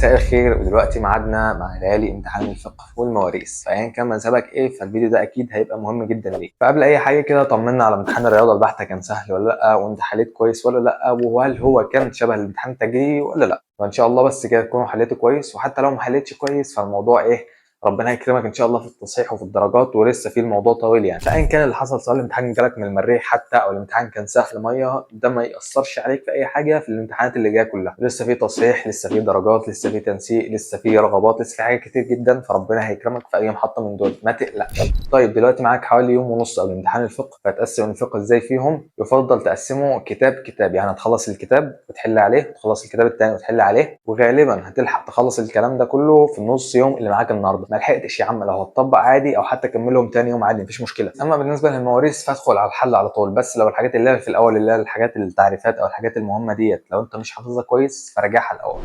مساء الخير، ودلوقتي ميعادنا مع ليالي امتحان الفقه والمواريث. فايا كان مذهبك ايه فالفيديو ده اكيد هيبقى مهم جدا ليك. فقبل اي حاجه كده طمنا على امتحان الرياضه البحته، كان سهل ولا لا؟ وانت حليت كويس ولا لا؟ وهل هو كان شبه الامتحان التجريبي ولا لا؟ فان شاء الله بس كده تكونوا حليتوا كويس، وحتى لو ما حليتش كويس فالموضوع ايه، ربنا يكرمك ان شاء الله في التصحيح وفي الدرجات، ولسه في الموضوع طويل يعني. فايا كان اللي حصل، سواء الامتحان جالك من المريخ حتى او الامتحان كان سهل ميه، ده ما ياثرش عليك في اي حاجه في الامتحانات اللي جايه كلها. لسه في تصحيح، لسه في درجات، لسه في تنسيق، لسه في رغبات، لسه في حاجات كتير جدا، فربنا هيكرمك في اي محطه من دول، ما تقلقش. طيب دلوقتي معاك حوالي يوم ونص قبل امتحان الفقه، فتقسم الفقه ازاي فيهم؟ يفضل تقسمه كتاب كتاب، يعني هتخلص الكتاب وتحل عليه، وتخلص الكتاب التاني وتحل عليه، وغالبا هتلحق تخلص الكلام ده كله في النص يوم اللي معاك النهارده. ما لحقتش يا عم، لو هتطبق عادي او حتى كملهم تاني يوم عادي مفيش مشكله. اما بالنسبه للمواريث فادخل على الحل على طول، بس لو الحاجات اللي هي في الاول اللي هي الحاجات التعريفات او الحاجات المهمه ديت لو انت مش حافظها كويس فراجعها الاول.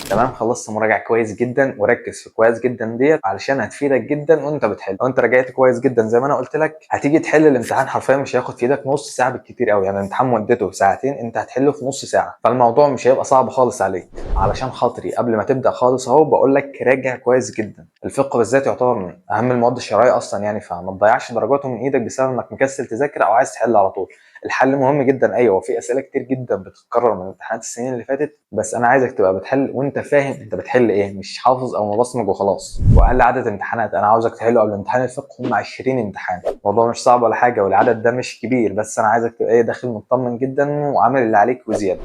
تمام، خلصت مراجعه كويس جدا، وركز في كويس جدا ديت علشان هتفيدك جدا وانت بتحل. لو انت راجعت كويس جدا زي ما انا قلت لك، هتيجي تحل الامتحان حرفيا مش هياخد في ايدك نص ساعه بالكتير قوي، يعني الامتحان مدته ساعتين انت هتحله في نص ساعه، فالموضوع مش هيبقى صعب خالص عليك. علشان خاطري قبل ما تبدا خالص اهو بقول لك راجع كويس جدا. الفقه بالذات يعتبر من اهم المواد الشرعيه اصلا يعني، فما تضيعش درجاته من ايدك بسبب انك مكسل تذاكر او عايز تحل على طول. الحل مهم جدا، ايوه، في اسئله كتير جدا بتتكرر من امتحانات السنين اللي فاتت، بس انا عايزك تبقى بتحل وانت فاهم انت بتحل ايه، مش حافظ او مبصمج وخلاص. واقل عدد امتحانات انا عاوزك تحله قبل امتحان الفقه هم 20 امتحان. الموضوع مش صعب ولا حاجه، والعدد ده مش كبير، بس انا عايزك تبقى ايه، داخل مطمن جدا وعامل اللي عليك وزياده.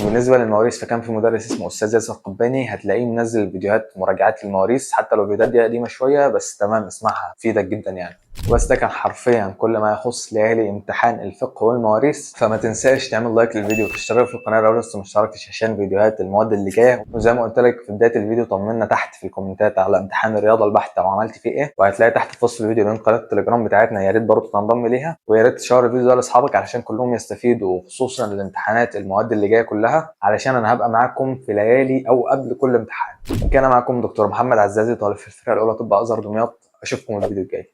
بالنسبه للمواريث فكان في مدرس اسمه استاذ ياسر قباني، هتلاقيه منزل فيديوهات مراجعات للمواريث، حتى لو الفيديوهات دي قديمه شويه بس تمام اسمعها تفيدك جدا يعني. بس ده كان حرفيا كل ما يخص ليالي امتحان الفقه والمواريث. فما تنساش تعمل لايك للفيديو وتشترك في القناه لو لسه ما اشتركتش عشان فيديوهات المواد اللي جايه. وزي ما قلت لك في بدايه الفيديو، طمنا تحت في الكومنتات على امتحان الرياضه البحته وعملت فيه ايه، وهتلاقي تحت في وصف الفيديو لينك قناه التليجرام بتاعتنا، يا ريت برضه تنضم ليها، ويا ريت تشير الفيديو ده لاصحابك علشان كلهم يستفيدوا، خصوصا الامتحانات المواد اللي جايه كلها، علشان انا هبقى معاكم في ليالي او قبل كل امتحان. كان معاكم دكتور محمد عزازي، طالب في الفرقه الاولى طب ازهر دمياط. اشوفكم الفيديو الجاي.